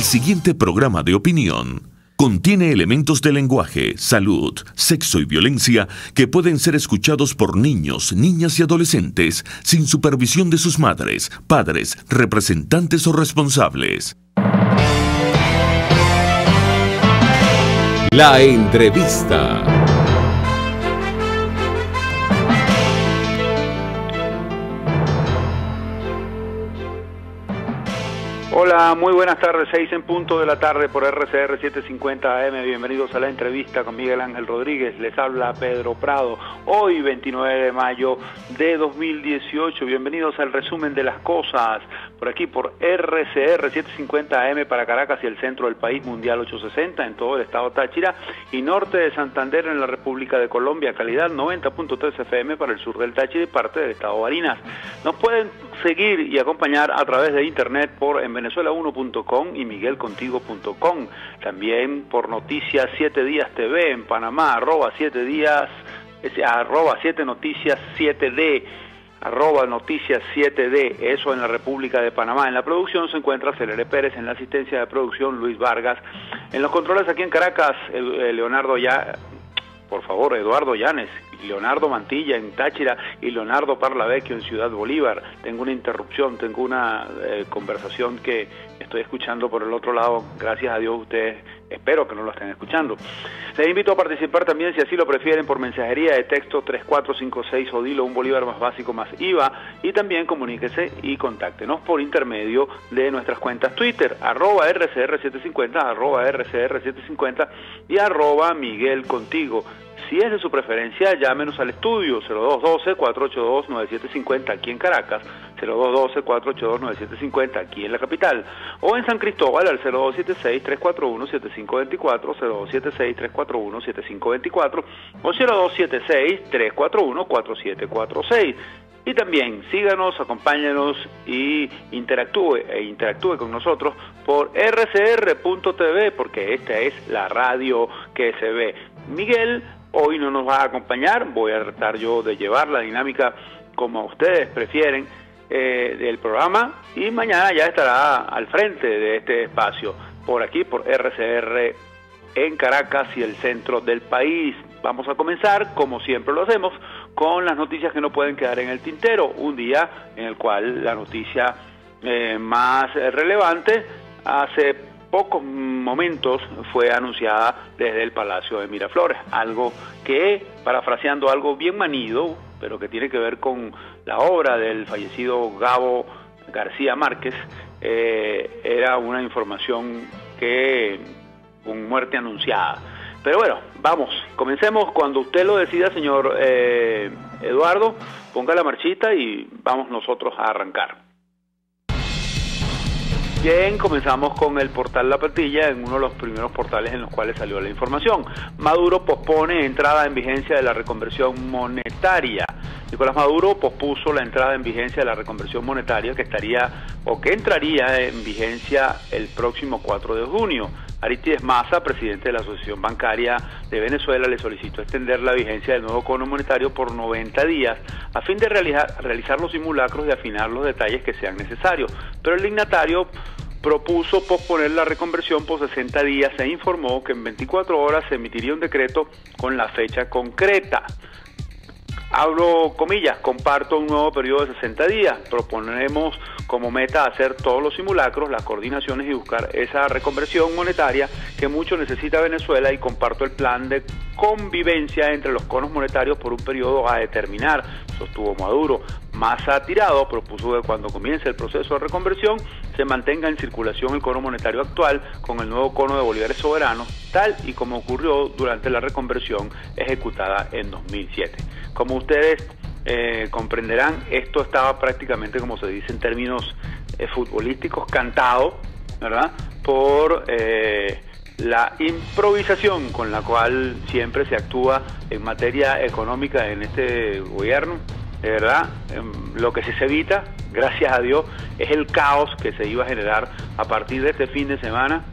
El siguiente programa de opinión contiene elementos de lenguaje, salud, sexo y violencia que pueden ser escuchados por niños, niñas y adolescentes sin supervisión de sus madres, padres, representantes o responsables. La entrevista. Hola, muy buenas tardes, 6 en punto de la tarde por RCR 750 AM. Bienvenidos a la entrevista con Miguel Ángel Rodríguez. Les habla Pedro Prado. Hoy, 29 de mayo de 2018. Bienvenidos al resumen de las cosas. Por aquí, por RCR 750 AM para Caracas y el centro del país, Mundial 860 en todo el estado Táchira y norte de Santander en la República de Colombia. Calidad 90.3 FM para el sur del Táchira y parte del estado Barinas. Nos pueden seguir y acompañar a través de internet por en venezuela1.com y miguelcontigo.com, también por Noticias 7 Días TV en Panamá, @7 Noticias 7D, @Noticias 7D, eso en la República de Panamá. En la producción se encuentra Celere Pérez, en la asistencia de producción Luis Vargas, en los controles aquí en Caracas, Eduardo Llanes, Leonardo Mantilla en Táchira y Leonardo Parlavecchio en Ciudad Bolívar. Tengo una interrupción, tengo una conversación que estoy escuchando por el otro lado. Gracias a Dios ustedes espero que no lo estén escuchando. Les invito a participar también, si así lo prefieren, por mensajería de texto 3456 o Dilo, un bolívar más básico más IVA, y también comuníquese y contáctenos por intermedio de nuestras cuentas Twitter, @RCR750, @RCR750 y @Miguel Contigo. Si es de su preferencia, llámenos al estudio 0212-482-9750 aquí en Caracas, 0212-482-9750 aquí en la capital, o en San Cristóbal al 0276-341-7524, 0276-341-7524 o 0276-341-4746. Y también síganos, acompáñenos y interactúe con nosotros por rcr.tv, porque esta es la radio que se ve. Miguel hoy no nos va a acompañar, voy a tratar yo de llevar la dinámica como ustedes prefieren del programa, y mañana ya estará al frente de este espacio, por aquí, por RCR en Caracas y el centro del país. Vamos a comenzar, como siempre lo hacemos, con las noticias que no pueden quedar en el tintero, un día en el cual la noticia más relevante hace pocos momentos fue anunciada desde el Palacio de Miraflores, algo que, parafraseando algo bien manido, pero que tiene que ver con la obra del fallecido Gabo García Márquez, era una información que con muerte anunciada. Pero bueno, vamos, comencemos cuando usted lo decida, señor Eduardo, ponga la marchita y vamos nosotros a arrancar. Bien, comenzamos con el portal La Patilla, en uno de los primeros portales en los cuales salió la información. Maduro pospone entrada en vigencia de la reconversión monetaria. Nicolás Maduro pospuso la entrada en vigencia de la reconversión monetaria que entraría en vigencia el próximo 4 de junio. Aristides Maza, presidente de la Asociación Bancaria de Venezuela, le solicitó extender la vigencia del nuevo cono monetario por 90 días a fin de realizar los simulacros y afinar los detalles que sean necesarios. Pero el dignatario propuso posponer la reconversión por 60 días e informó que en 24 horas se emitiría un decreto con la fecha concreta. Abro comillas, comparto un nuevo periodo de 60 días. Proponemos como meta hacer todos los simulacros, las coordinaciones y buscar esa reconversión monetaria que mucho necesita Venezuela, y comparto el plan de convivencia entre los conos monetarios por un periodo a determinar, sostuvo Maduro. Más tirado, propuso que cuando comience el proceso de reconversión se mantenga en circulación el cono monetario actual con el nuevo cono de bolívares soberanos, tal y como ocurrió durante la reconversión ejecutada en 2007. Como ustedes comprenderán, esto estaba prácticamente, como se dice en términos futbolísticos, cantado, ¿verdad?, por la improvisación con la cual siempre se actúa en materia económica en este gobierno. De verdad, lo que se evita, gracias a Dios, es el caos que se iba a generar a partir de este fin de semana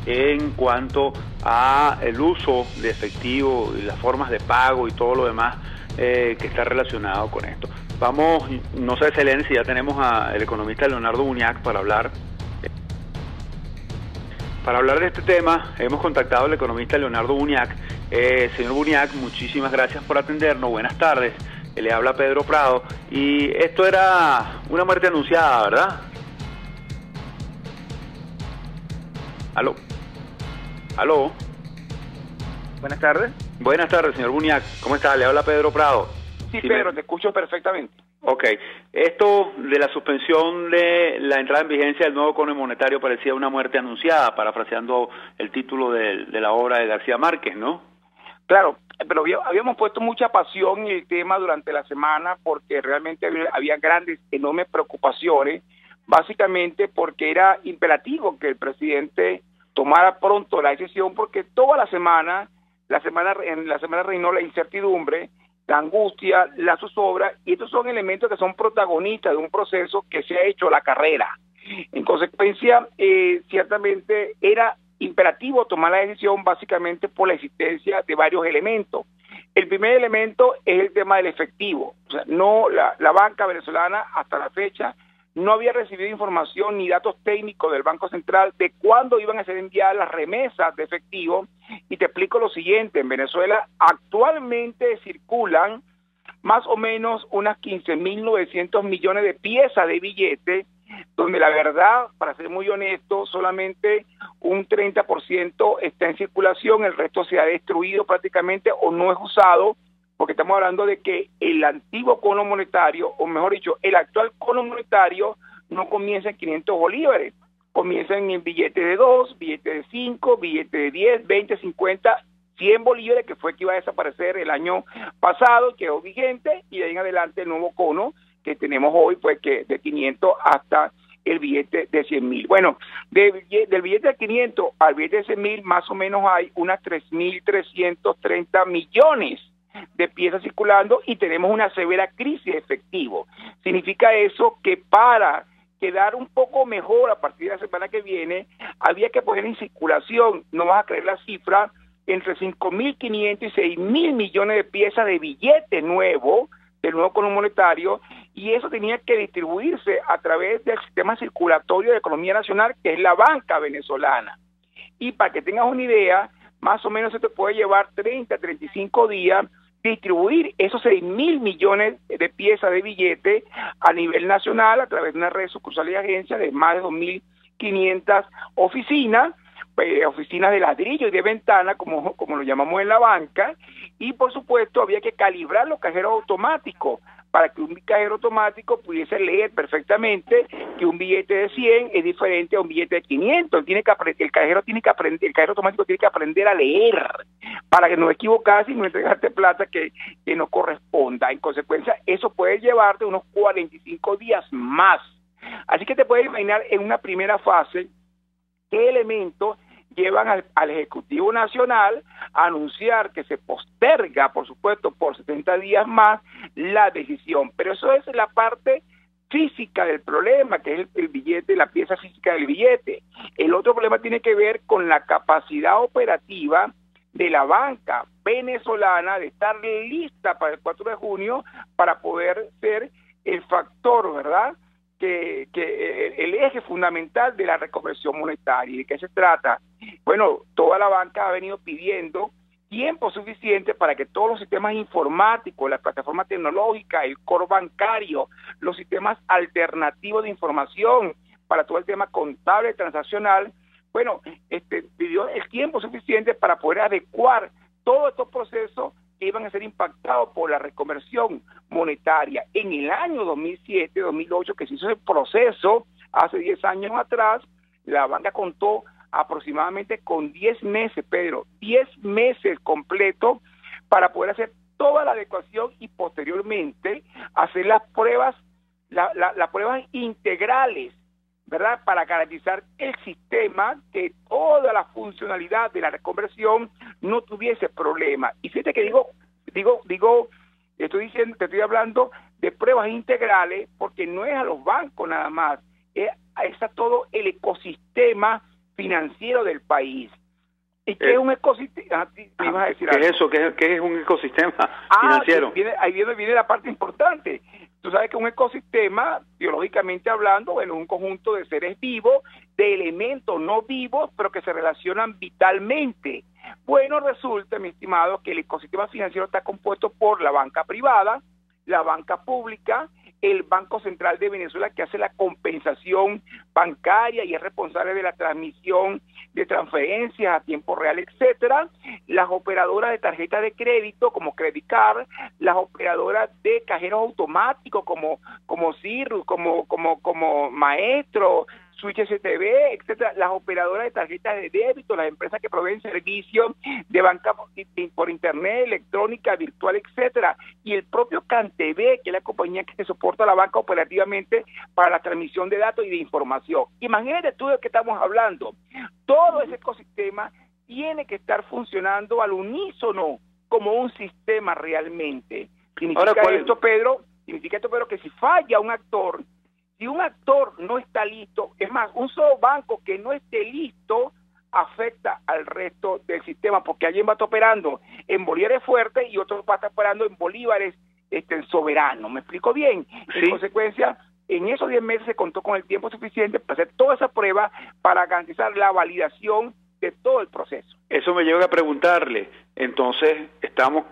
en cuanto a el uso de efectivo y las formas de pago y todo lo demás que está relacionado con esto. Vamos, no sé, Selene, si ya tenemos al economista Leonardo Buñac para hablar Para hablar de este tema, hemos contactado al economista Leonardo Buñac. Señor Buñac, muchísimas gracias por atendernos. Buenas tardes. Le habla Pedro Prado. Y esto era una muerte anunciada, ¿verdad? ¿Aló? ¿Aló? Buenas tardes. Buenas tardes, señor Buñac. ¿Cómo está? Le habla Pedro Prado. Sí, Pedro, te escucho perfectamente. Ok. Esto de la suspensión de la entrada en vigencia del nuevo cono monetario parecía una muerte anunciada, parafraseando el título de la obra de García Márquez, ¿no? Claro, pero habíamos puesto mucha pasión en el tema durante la semana porque realmente había grandes, enormes preocupaciones, básicamente porque era imperativo que el presidente tomara pronto la decisión, porque toda la semana reinó la incertidumbre, la angustia, la zozobra, y estos son elementos que son protagonistas de un proceso que se ha hecho la carrera. En consecuencia, ciertamente era imperativo tomar la decisión básicamente por la existencia de varios elementos. El primer elemento es el tema del efectivo. O sea, la banca venezolana hasta la fecha no había recibido información ni datos técnicos del Banco Central de cuándo iban a ser enviadas las remesas de efectivo. Y te explico lo siguiente: en Venezuela actualmente circulan más o menos unas 15.900 millones de piezas de billetes, donde la verdad, para ser muy honesto, solamente un 30% está en circulación, el resto se ha destruido prácticamente o no es usado, porque estamos hablando de que el antiguo cono monetario, o mejor dicho, el actual cono monetario no comienza en 500 bolívares, comienzan en billetes de 2, billetes de 5, billetes de 10, 20, 50, 100 bolívares, que fue que iba a desaparecer el año pasado, quedó vigente, y de ahí en adelante el nuevo cono que tenemos hoy, pues que de 500 hasta el billete de 100.000. Bueno, del billete de 500 al billete de 100.000, más o menos hay unas 3.330 millones de piezas circulando y tenemos una severa crisis de efectivo. Significa eso que para quedar un poco mejor a partir de la semana que viene, había que poner en circulación, no vas a creer la cifra, entre 5.500 y 6.000 millones de piezas de billete nuevo, del nuevo cono monetario, y eso tenía que distribuirse a través del sistema circulatorio de economía nacional, que es la banca venezolana. Y para que tengas una idea, más o menos se te puede llevar 30, 35 días distribuir esos 6.000 millones de piezas de billete a nivel nacional a través de una red sucursal y agencia de más de 2.500 oficinas, oficinas de ladrillo y de ventana, como lo llamamos en la banca, y por supuesto había que calibrar los cajeros automáticos para que un cajero automático pudiese leer perfectamente que un billete de 100 es diferente a un billete de 500. El cajero automático tiene que aprender a leer para que no equivocarse y no entregarte plata que no corresponda. En consecuencia, eso puede llevarte unos 45 días más. Así que te puedes imaginar en una primera fase qué elementos llevan al Ejecutivo Nacional a anunciar que se posterga, por supuesto, por 70 días más la decisión. Pero eso es la parte física del problema, que es el billete, la pieza física del billete. El otro problema tiene que ver con la capacidad operativa de la banca venezolana de estar lista para el 4 de junio para poder ser el factor, ¿verdad?, que el eje fundamental de la reconversión monetaria. ¿Y de qué se trata? Bueno, toda la banca ha venido pidiendo tiempo suficiente para que todos los sistemas informáticos, las plataformas tecnológicas, el core bancario, los sistemas alternativos de información para todo el tema contable transaccional, bueno, pidió el tiempo suficiente para poder adecuar todos estos procesos que iban a ser impactados por la reconversión monetaria. En el año 2007, 2008, que se hizo ese proceso, hace 10 años atrás, la banca contó aproximadamente con 10 meses, Pedro, 10 meses completos para poder hacer toda la adecuación y posteriormente hacer las pruebas, las pruebas integrales, ¿verdad?, para garantizar el sistema, que toda la funcionalidad de la reconversión no tuviese problema. Y fíjate que te estoy hablando de pruebas integrales porque no es a los bancos nada más, es a todo el ecosistema financiero del país. ¿Y qué es un ecosistema? ¿Me ibas a decir ¿Qué algo? es eso? ¿Qué es un ecosistema financiero? Ahí viene la parte importante. Tú sabes que un ecosistema, biológicamente hablando, bueno, es un conjunto de seres vivos, de elementos no vivos, pero que se relacionan vitalmente. Bueno, resulta, mi estimado, que el ecosistema financiero está compuesto por la banca privada, la banca pública, el Banco Central de Venezuela, que hace la compensación bancaria y es responsable de la transmisión de transferencias a tiempo real, etcétera, las operadoras de tarjetas de crédito como Credit Card, las operadoras de cajeros automáticos como Cirrus, como Maestro, Switch STB, etcétera, las operadoras de tarjetas de débito, las empresas que proveen servicios de banca por internet, electrónica, virtual, etcétera, y el propio CanTV, que es la compañía que soporta la banca operativamente para la transmisión de datos y de información. Imagínate tú de qué estamos hablando. Todo ese ecosistema tiene que estar funcionando al unísono como un sistema realmente. Significa esto, Pedro, que si falla un actor, si un actor no está listo, es más, un solo banco que no esté listo afecta al resto del sistema, porque alguien va a estar operando en bolívares fuertes y otro va a estar operando en bolívares soberanos. ¿Me explico bien? Sí. En consecuencia, en esos 10 meses se contó con el tiempo suficiente para hacer toda esa prueba para garantizar la validación de todo el proceso. Eso me lleva a preguntarle, entonces estamos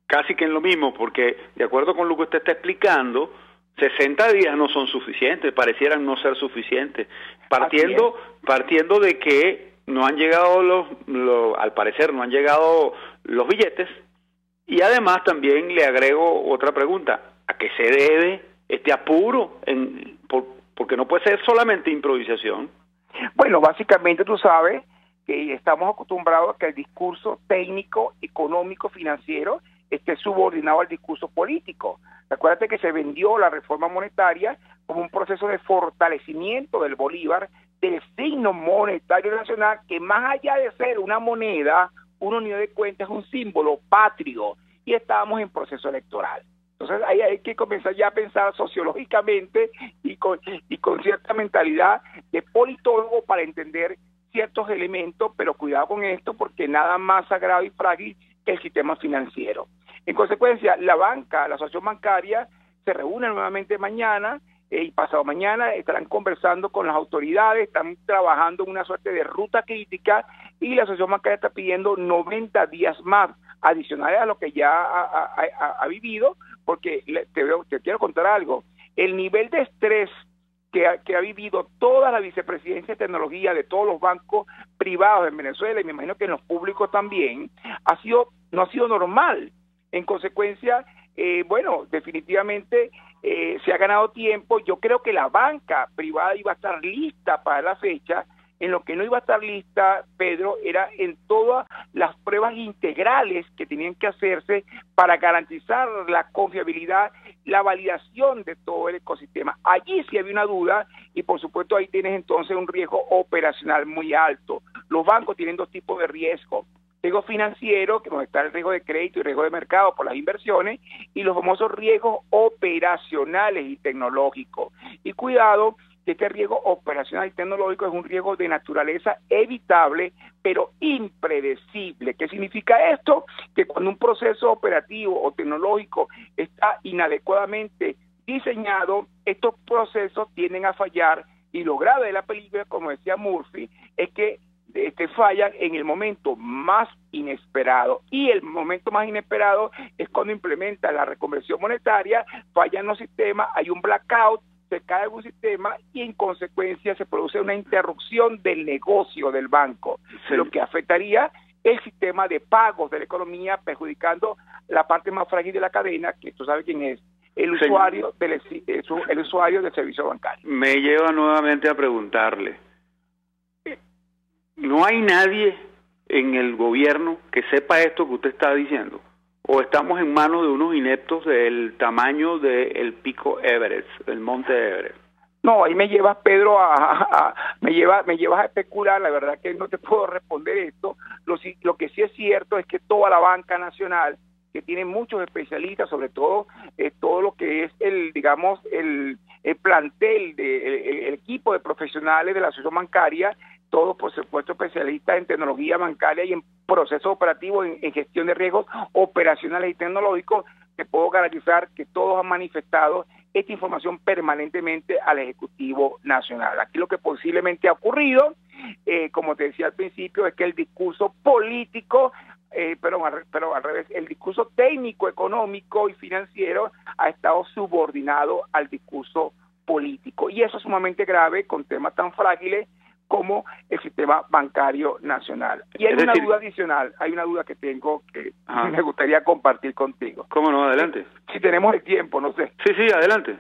casi que en lo mismo, porque de acuerdo con lo que usted está explicando, 60 días no son suficientes, parecieran no ser suficientes, partiendo de que no han llegado al parecer no han llegado los billetes, y además también le agrego otra pregunta: ¿a qué se debe este apuro? Porque no puede ser solamente improvisación. Bueno, básicamente tú sabes que estamos acostumbrados a que el discurso técnico, económico, financiero esté subordinado al discurso político. Acuérdate que se vendió la reforma monetaria como un proceso de fortalecimiento del bolívar, del signo monetario nacional, que más allá de ser una moneda, una unidad de cuenta, es un símbolo patrio, y estábamos en proceso electoral. Entonces ahí hay que comenzar ya a pensar sociológicamente y con cierta mentalidad de politólogo para entender ciertos elementos, pero cuidado con esto, porque nada más sagrado y frágil que el sistema financiero. En consecuencia, la asociación bancaria se reúne nuevamente mañana y pasado mañana estarán conversando con las autoridades, están trabajando en una suerte de ruta crítica, y la asociación bancaria está pidiendo 90 días más adicionales a lo que ya ha vivido, porque te quiero contar algo. El nivel de estrés que ha vivido toda la vicepresidencia de tecnología de todos los bancos privados en Venezuela, y me imagino que en los públicos también, no ha sido normal. En consecuencia, bueno, definitivamente se ha ganado tiempo. Yo creo que la banca privada iba a estar lista para la fecha. En lo que no iba a estar lista, Pedro, era en todas las pruebas integrales que tenían que hacerse para garantizar la confiabilidad, la validación de todo el ecosistema. Allí sí había una duda, y por supuesto ahí tienes entonces un riesgo operacional muy alto. Los bancos tienen dos tipos de riesgo: riesgo financiero, que donde está el riesgo de crédito y riesgo de mercado por las inversiones, y los famosos riesgos operacionales y tecnológicos. Y cuidado, que este riesgo operacional y tecnológico es un riesgo de naturaleza evitable, pero impredecible. ¿Qué significa esto? Que cuando un proceso operativo o tecnológico está inadecuadamente diseñado, estos procesos tienden a fallar, y lo grave de la película, como decía Murphy, es que fallan en el momento más inesperado, y el momento más inesperado es cuando implementa la reconversión monetaria, fallan los sistemas, hay un blackout, se cae algún sistema y en consecuencia se produce una interrupción del negocio del banco, sí, lo que afectaría el sistema de pagos de la economía, perjudicando la parte más frágil de la cadena, que tú sabes quién es, el usuario el usuario del servicio bancario. Me lleva nuevamente a preguntarle, ¿no hay nadie en el gobierno que sepa esto que usted está diciendo? ¿O estamos en manos de unos ineptos del tamaño del pico Everest, del monte Everest? No, ahí me llevas, Pedro, me llevas a especular. La verdad que no te puedo responder esto. Lo que sí es cierto es que toda la banca nacional, que tiene muchos especialistas, sobre todo todo lo que es el plantel, el equipo de profesionales de la asociación bancaria, todos por supuesto especialistas en tecnología bancaria y en procesos operativos, en gestión de riesgos operacionales y tecnológicos, te puedo garantizar que todos han manifestado esta información permanentemente al Ejecutivo Nacional. Aquí lo que posiblemente ha ocurrido, como te decía al principio, es que el discurso político, pero al revés, el discurso técnico, económico y financiero ha estado subordinado al discurso político. Y eso es sumamente grave con temas tan frágiles como el sistema bancario nacional. Y hay una duda adicional, hay una duda que tengo que me gustaría compartir contigo. ¿Cómo no? Adelante. Si tenemos el tiempo, no sé. Sí, adelante.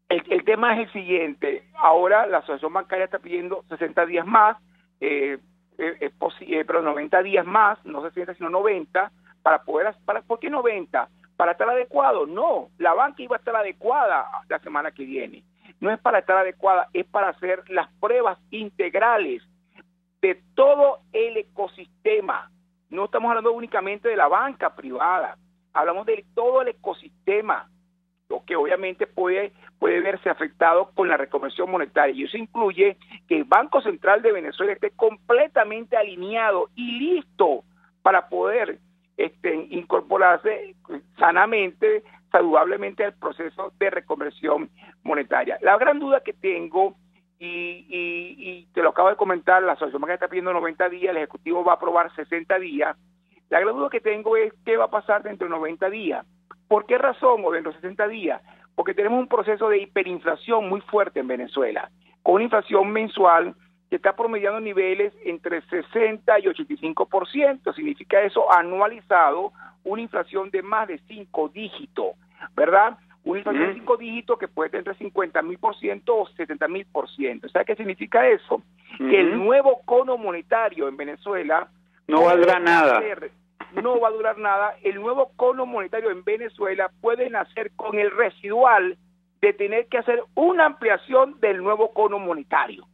El tema es el siguiente. Ahora la Asociación Bancaria está pidiendo 60 días más, pero 90 días más, no 60 sino 90, ¿por qué 90? ¿Para estar adecuado? No, la banca iba a estar adecuada la semana que viene. No es para estar adecuada, es para hacer las pruebas integrales de todo el ecosistema. No estamos hablando únicamente de la banca privada, hablamos de todo el ecosistema, lo que obviamente puede verse afectado con la reconversión monetaria. Y eso incluye que el Banco Central de Venezuela esté completamente alineado y listo para poder incorporarse sanamente, saludablemente al proceso de reconversión monetaria. La gran duda que tengo, y te lo acabo de comentar, la Asociación Bancaria está pidiendo 90 días, el Ejecutivo va a aprobar 60 días. La gran duda que tengo es qué va a pasar dentro de 90 días. ¿Por qué razón o dentro de 60 días? Porque tenemos un proceso de hiperinflación muy fuerte en Venezuela, con una inflación mensual que está promediando niveles entre 60 y 85%. Significa eso anualizado, una inflación de más de 5 dígitos, ¿verdad? Una inflación de 5 dígitos que puede tener entre 50.000% o 70.000%. ¿Sabe qué significa eso? Que el nuevo cono monetario en Venezuela no valdrá nada. No va a durar nada. El nuevo cono monetario en Venezuela puede nacer con el residual de tener que hacer una ampliación del nuevo cono monetario.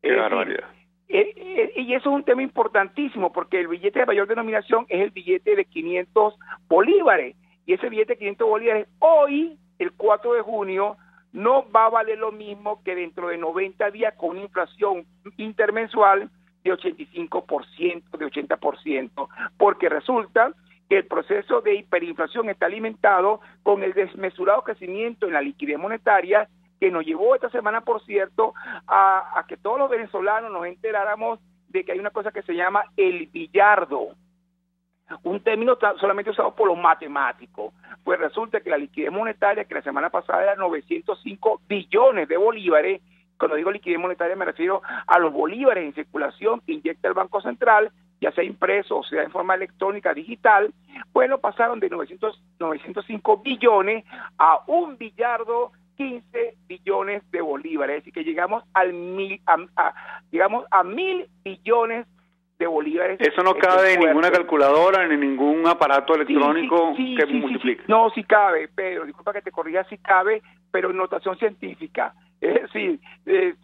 Qué barbaridad. Y eso es un tema importantísimo, porque el billete de mayor denominación es el billete de 500 bolívares. Y ese billete de 500 bolívares hoy, el 4 de junio, no va a valer lo mismo que dentro de 90 días con una inflación intermensual de 85%, de 80%, porque resulta que el proceso de hiperinflación está alimentado con el desmesurado crecimiento en la liquidez monetaria que nos llevó esta semana, por cierto, a que todos los venezolanos nos enteráramos de que hay una cosa que se llama el billardo, un término solamente usado por los matemáticos. Pues resulta que la liquidez monetaria, que la semana pasada era 905 billones de bolívares, cuando digo liquidez monetaria me refiero a los bolívares en circulación que inyecta el Banco Central, ya sea impreso o sea en forma electrónica, digital, bueno, pasaron de 905 billones a 1.015 billones de bolívares, es decir, que llegamos a 1.000 billones de bolívares. Eso no cabe en ninguna calculadora, ni en ningún aparato electrónico que multiplique. Sí. No, sí cabe, Pedro, disculpa que te corrija, sí cabe, pero en notación científica. Es decir,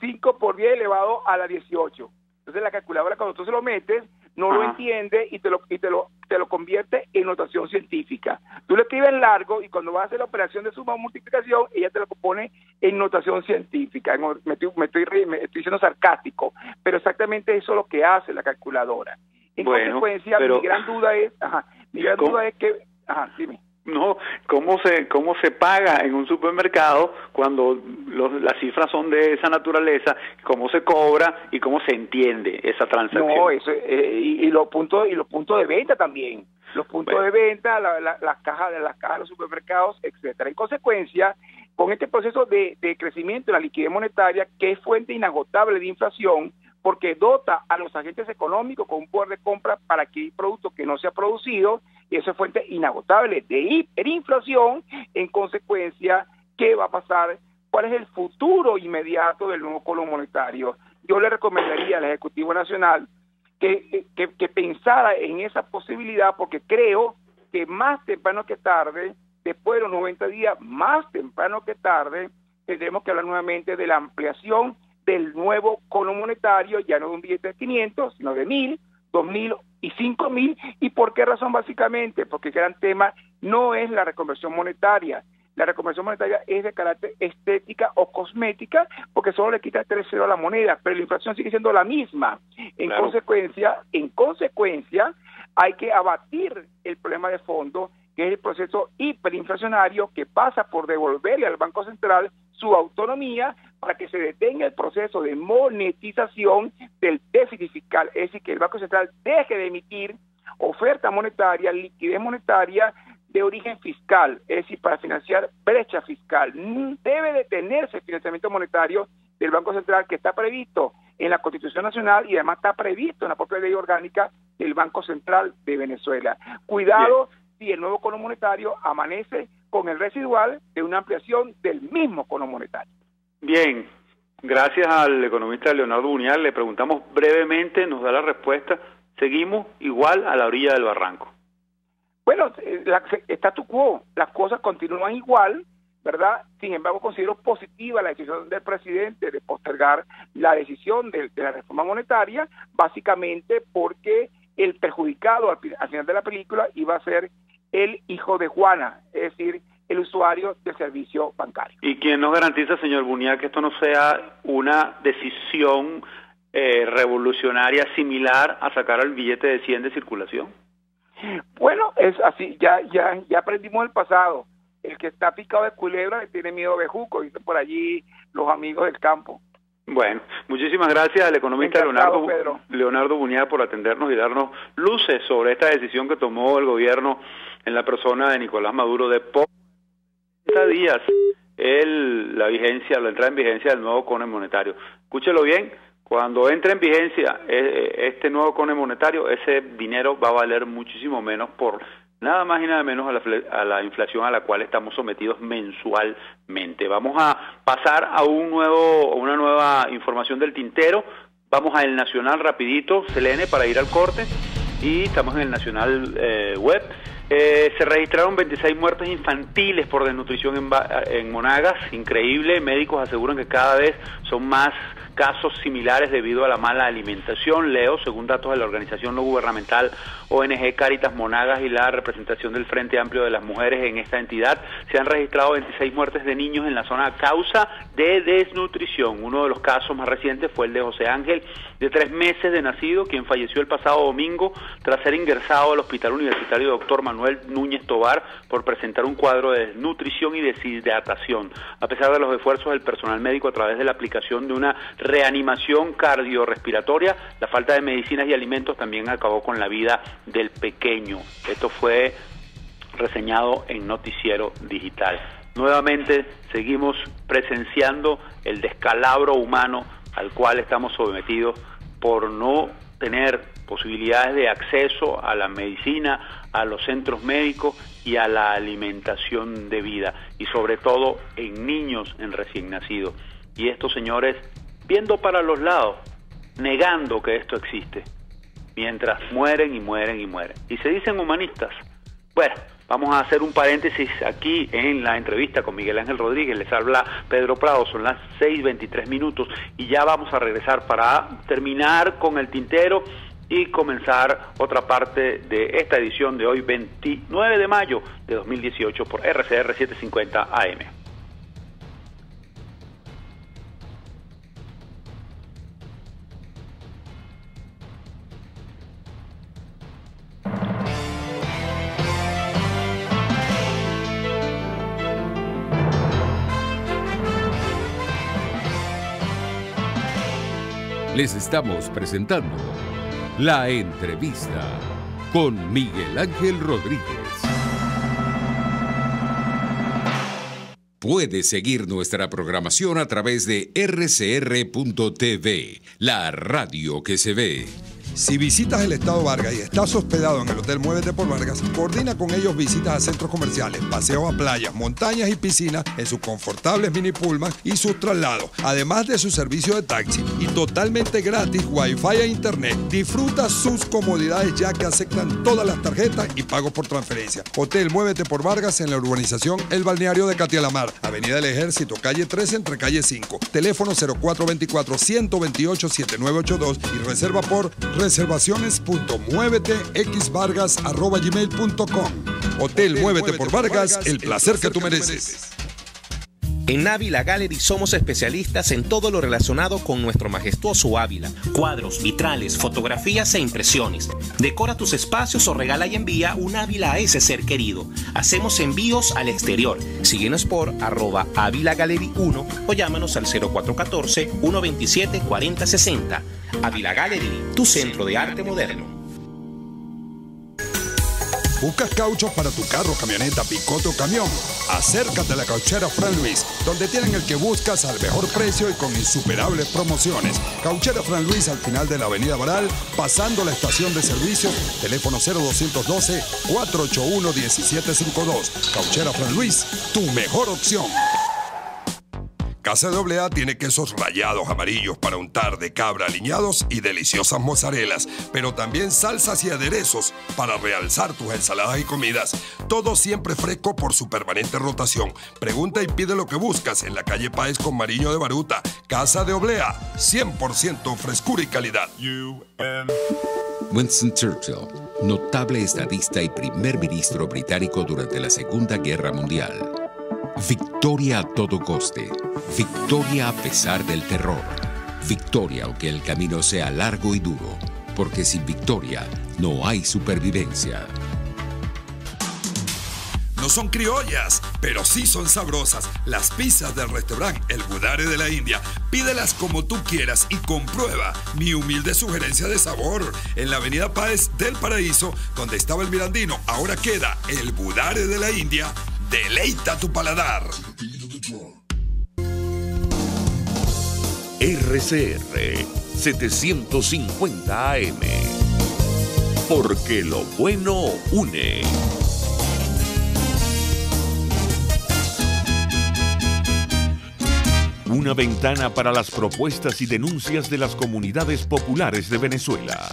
5 por 10 elevado a la 18. Entonces la calculadora, cuando tú se lo metes, no lo entiende y te lo convierte en notación científica. Tú lo escribes en largo y cuando vas a hacer la operación de suma o multiplicación, ella te lo pone en notación científica. Me estoy siendo sarcástico, pero exactamente eso es lo que hace la calculadora. En consecuencia, mi gran duda es que... dime. No, ¿cómo se paga en un supermercado cuando las cifras son de esa naturaleza? ¿Cómo se cobra y cómo se entiende esa transacción? No, eso y los puntos de venta también, los puntos de venta, las cajas de los supermercados, etcétera. En consecuencia, con este proceso de crecimiento de la liquidez monetaria, que es fuente inagotable de inflación, porque dota a los agentes económicos con un poder de compra para adquirir productos que no se ha producido, y eso es fuente inagotable de hiperinflación. En consecuencia, ¿qué va a pasar? ¿Cuál es el futuro inmediato del nuevo cono monetario? Yo le recomendaría al Ejecutivo Nacional que pensara en esa posibilidad, porque creo que más temprano que tarde, después de los 90 días, más temprano que tarde, tendremos que hablar nuevamente de la ampliación del nuevo cono monetario, ya no de un billete de 500, sino de 1.000, 2.000 y 5.000. ¿Y por qué razón? Básicamente, porque el gran tema no es la reconversión monetaria. La reconversión monetaria es de carácter estética o cosmética, porque solo le quita 3 ceros a la moneda, pero la inflación sigue siendo la misma. En consecuencia, hay que abatir el problema de fondo, que es el proceso hiperinflacionario que pasa por devolverle al Banco Central su autonomía para que se detenga el proceso de monetización del déficit fiscal, es decir, que el Banco Central deje de emitir oferta monetaria, liquidez monetaria de origen fiscal, es decir, para financiar brecha fiscal. Debe detenerse el financiamiento monetario del Banco Central, que está previsto en la Constitución Nacional y además está previsto en la propia ley orgánica del Banco Central de Venezuela. Cuidado si el nuevo cono monetario amanece con el residual de una ampliación del mismo cono monetario. Bien, gracias al economista Leonardo Buñar. Le preguntamos brevemente, nos da la respuesta. Seguimos igual a la orilla del barranco. Bueno, statu quo, las cosas continúan igual, ¿verdad? Sin embargo, considero positiva la decisión del presidente de postergar la decisión de la reforma monetaria, básicamente porque el perjudicado al final de la película iba a ser el hijo de Juana, es decir, el usuario del servicio bancario. ¿Y quién nos garantiza, señor Buñar, que esto no sea una decisión revolucionaria similar a sacar el billete de 100 de circulación? Bueno, es así, ya aprendimos el pasado. El que está picado de culebra le tiene miedo a bejuco, dicen por allí los amigos del campo. Bueno, muchísimas gracias al economista Leonardo Buñar por atendernos y darnos luces sobre esta decisión que tomó el gobierno en la persona de Nicolás Maduro de 30 días la entrada en vigencia del nuevo cono monetario. Escúchelo bien, cuando entre en vigencia este nuevo cono monetario, ese dinero va a valer muchísimo menos por nada más y nada menos a la inflación a la cual estamos sometidos mensualmente. Vamos a pasar a una nueva información del tintero. Vamos a El Nacional rapidito, Selene, para ir al corte, y estamos en el Nacional web. Se registraron 26 muertes infantiles por desnutrición en Monagas, increíble. Médicos aseguran que cada vez son más casos similares debido a la mala alimentación. Leo, según datos de la organización no gubernamental ONG Cáritas Monagas y la representación del Frente Amplio de las Mujeres en esta entidad, se han registrado 26 muertes de niños en la zona a causa de desnutrición. Uno de los casos más recientes fue el de José Ángel, de 3 meses de nacido, quien falleció el pasado domingo tras ser ingresado al Hospital Universitario Dr. Manuel Núñez Tobar por presentar un cuadro de desnutrición y deshidratación. A pesar de los esfuerzos del personal médico a través de la aplicación de una reanimación cardiorrespiratoria, la falta de medicinas y alimentos también acabó con la vida del pequeño. Esto fue reseñado en Noticiero Digital. Nuevamente seguimos presenciando el descalabro humano al cual estamos sometidos por no tener posibilidades de acceso a la medicina, a los centros médicos y a la alimentación debida, y sobre todo en niños, en recién nacidos. Y estos señores viendo para los lados, negando que esto existe, mientras mueren y mueren y mueren. Y se dicen humanistas. Bueno, vamos a hacer un paréntesis aquí en la entrevista con Miguel Ángel Rodríguez. Les habla Pedro Prado, son las 6:23 y ya vamos a regresar para terminar con el tintero y comenzar otra parte de esta edición de hoy, 29 de mayo de 2018 por RCR 750 AM. Les estamos presentando La Entrevista con Miguel Ángel Rodríguez. Puedes seguir nuestra programación a través de rcr.tv, la radio que se ve. Si visitas el Estado Vargas y estás hospedado en el Hotel Muévete por Vargas, coordina con ellos visitas a centros comerciales, paseos a playas, montañas y piscinas en sus confortables mini pullman y sus traslados, además de su servicio de taxi y totalmente gratis Wi-Fi e Internet. Disfruta sus comodidades ya que aceptan todas las tarjetas y pagos por transferencia. Hotel Muévete por Vargas en la urbanización El Balneario de Catialamar, Avenida del Ejército, calle 13 entre calle 5. Teléfono 0424-128-7982 y reserva por reservaciones.muevetexvargas@gmail.com. Hotel Muévete por Vargas, el placer que tú mereces. En Ávila Gallery somos especialistas en todo lo relacionado con nuestro majestuoso Ávila. Cuadros, vitrales, fotografías e impresiones. Decora tus espacios o regala y envía un Ávila a ese ser querido. Hacemos envíos al exterior. Síguenos por @AvilaGallery1 o llámanos al 0414-127-4060. Ávila Gallery, tu centro de arte moderno. ¿Buscas cauchos para tu carro, camioneta, picote o camión? Acércate a la Cauchera Fran Luis, donde tienen el que buscas al mejor precio y con insuperables promociones. Cauchera Fran Luis al final de la avenida Baral, pasando la estación de servicios, teléfono 0212-481-1752. Cauchera Fran Luis, tu mejor opción. Casa AA tiene quesos rallados amarillos para untar de cabra aliñados y deliciosas mozzarelas, pero también salsas y aderezos para realzar tus ensaladas y comidas. Todo siempre fresco por su permanente rotación. Pregunta y pide lo que buscas en la calle Páez con Mariño de Baruta. Casa AA, 100% frescura y calidad. Winston Churchill, notable estadista y primer ministro británico durante la Segunda Guerra Mundial. Victoria a todo coste. Victoria a pesar del terror. Victoria aunque el camino sea largo y duro. Porque sin victoria no hay supervivencia. No son criollas, pero sí son sabrosas. Las pizzas del restaurante El Budare de la India. Pídelas como tú quieras y comprueba mi humilde sugerencia de sabor. En la avenida Páez del Paraíso, donde estaba el Mirandino, ahora queda El Budare de la India. Deleita tu paladar. RCR 750 AM. Porque lo bueno une. Una ventana para las propuestas y denuncias de las comunidades populares de Venezuela.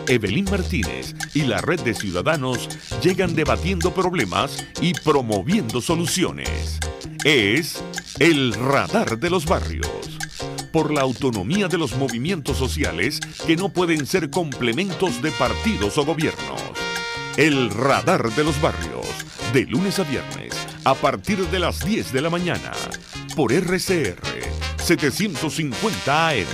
Evelyn Martínez y la Red de Ciudadanos llegan debatiendo problemas y promoviendo soluciones. Es el Radar de los Barrios. Por la autonomía de los movimientos sociales que no pueden ser complementos de partidos o gobiernos. El Radar de los Barrios, de lunes a viernes, a partir de las 10 de la mañana, por RCR 750 AM.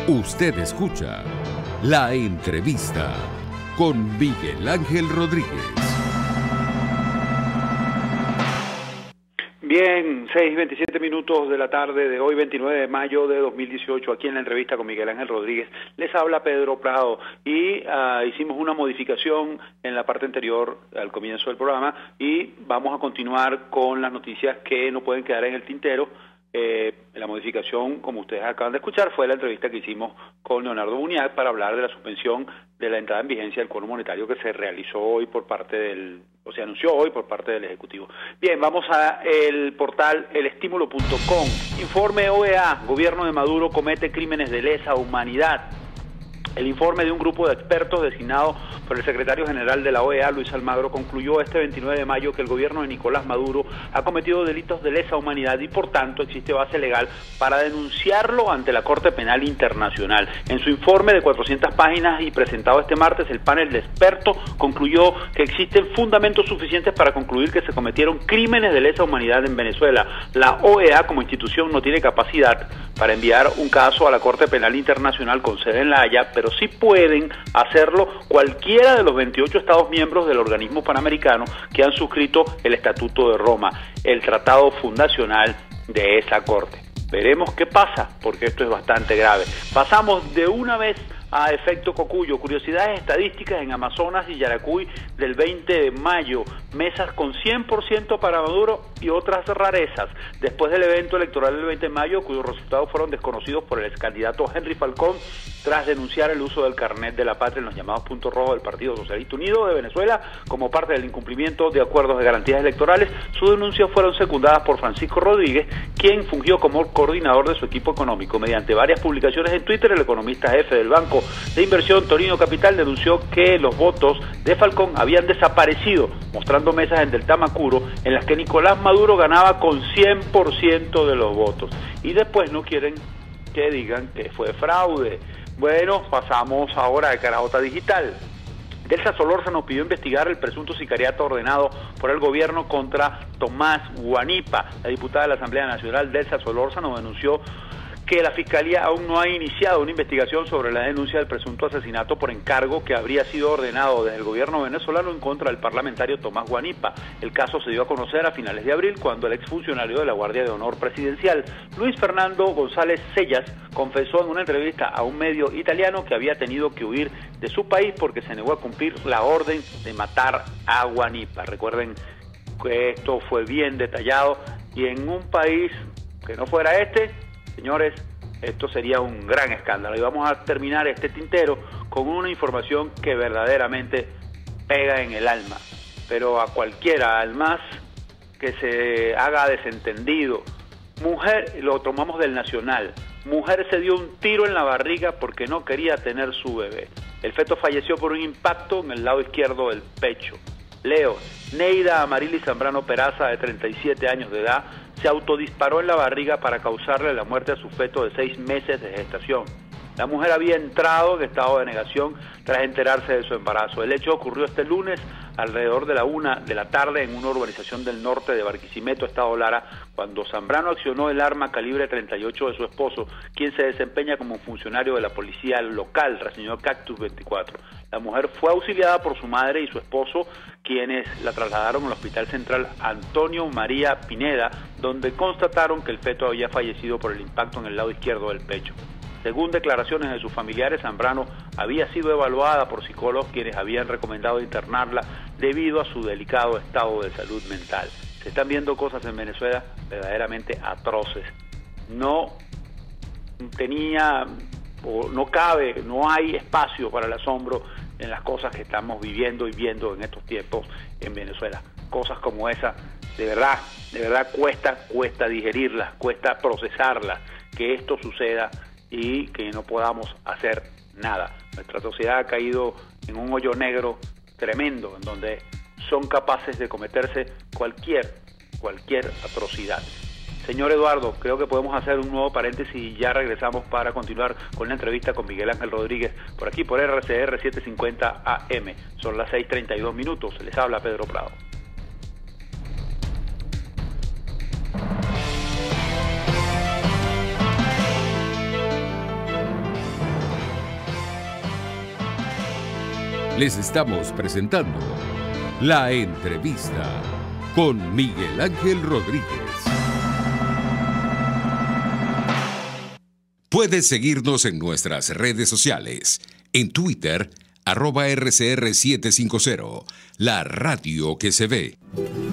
Usted escucha La Entrevista con Miguel Ángel Rodríguez. Bien, 6:27 de la tarde de hoy, 29 de mayo de 2018, aquí en la entrevista con Miguel Ángel Rodríguez. Les habla Pedro Prado y hicimos una modificación en la parte anterior al comienzo del programa y vamos a continuar con las noticias que no pueden quedar en el tintero. La modificación, como ustedes acaban de escuchar, fue la entrevista que hicimos con Leonardo Buñac para hablar de la suspensión de la entrada en vigencia del Cono Monetario que se realizó hoy se anunció hoy por parte del Ejecutivo. Bien, vamos a el portal elestimulo.com. Informe OEA, gobierno de Maduro comete crímenes de lesa humanidad. El informe de un grupo de expertos designado por el secretario general de la OEA, Luis Almagro, concluyó este 29 de mayo que el gobierno de Nicolás Maduro ha cometido delitos de lesa humanidad y, por tanto, existe base legal para denunciarlo ante la Corte Penal Internacional. En su informe de 400 páginas y presentado este martes, el panel de expertos concluyó que existen fundamentos suficientes para concluir que se cometieron crímenes de lesa humanidad en Venezuela. La OEA, como institución, no tiene capacidad para enviar un caso a la Corte Penal Internacional con sede en La Haya, pero sí pueden hacerlo cualquiera de los 28 Estados miembros del organismo panamericano que han suscrito el Estatuto de Roma, el tratado fundacional de esa Corte. Veremos qué pasa, porque esto es bastante grave. Pasamos de una vez a efecto Cocuyo, curiosidades estadísticas en Amazonas y Yaracuy del 20 de mayo, mesas con 100% para Maduro y otras rarezas. Después del evento electoral del 20 de mayo, cuyos resultados fueron desconocidos por el excandidato Henry Falcón, tras denunciar el uso del carnet de la patria en los llamados puntos rojos del Partido Socialista Unido de Venezuela como parte del incumplimiento de acuerdos de garantías electorales, sus denuncias fueron secundadas por Francisco Rodríguez, quien fungió como coordinador de su equipo económico. Mediante varias publicaciones en Twitter, el economista jefe del Banco de Inversión Torino Capital denunció que los votos de Falcón habían desaparecido, mostrando mesas en Del Tamacuro en las que Nicolás Maduro ganaba con 100% de los votos. Y después no quieren que digan que fue fraude. Bueno, pasamos ahora a Carajota Digital. Delsa Solórzano pidió investigar el presunto sicariato ordenado por el gobierno contra Tomás Guanipa. La diputada de la Asamblea Nacional, Delsa Solórzano, denunció que la Fiscalía aún no ha iniciado una investigación sobre la denuncia del presunto asesinato por encargo que habría sido ordenado desde el gobierno venezolano en contra del parlamentario Tomás Guanipa. El caso se dio a conocer a finales de abril cuando el exfuncionario de la Guardia de Honor Presidencial, Luis Fernando González Sellas, confesó en una entrevista a un medio italiano que había tenido que huir de su país porque se negó a cumplir la orden de matar a Guanipa. Recuerden que esto fue bien detallado y en un país que no fuera señores, esto sería un gran escándalo. Y vamos a terminar este tintero con una información que verdaderamente pega en el alma, pero a cualquiera, al más que se haga desentendido. Mujer, lo tomamos del Nacional, mujer se dio un tiro en la barriga porque no quería tener su bebé. El feto falleció por un impacto en el lado izquierdo del pecho. Leo, Neida Amarilis Zambrano Peraza, de 37 años de edad, se autodisparó en la barriga para causarle la muerte a su feto de 6 meses de gestación. La mujer había entrado en estado de negación tras enterarse de su embarazo. El hecho ocurrió este lunes alrededor de la 1 de la tarde en una urbanización del norte de Barquisimeto, estado Lara, cuando Zambrano accionó el arma calibre 38 de su esposo, quien se desempeña como funcionario de la policía local, señor Cactus 24. La mujer fue auxiliada por su madre y su esposo, quienes la trasladaron al Hospital Central Antonio María Pineda, donde constataron que el feto había fallecido por el impacto en el lado izquierdo del pecho. Según declaraciones de sus familiares, Zambrano había sido evaluada por psicólogos quienes habían recomendado internarla debido a su delicado estado de salud mental. Se están viendo cosas en Venezuela verdaderamente atroces. No cabe, no hay espacio para el asombro en las cosas que estamos viviendo y viendo en estos tiempos en Venezuela. Cosas como esa, de verdad cuesta digerirlas, cuesta procesarlas, que esto suceda y que no podamos hacer nada. Nuestra sociedad ha caído en un hoyo negro tremendo, en donde son capaces de cometerse cualquier atrocidad. Señor Eduardo, creo que podemos hacer un nuevo paréntesis y ya regresamos para continuar con la entrevista con Miguel Ángel Rodríguez por aquí por RCR 750 AM. Son las 6:32 minutos. Les habla Pedro Prado. Les estamos presentando La Entrevista con Miguel Ángel Rodríguez. Puedes seguirnos en nuestras redes sociales. En Twitter, @RCR750, la radio que se ve.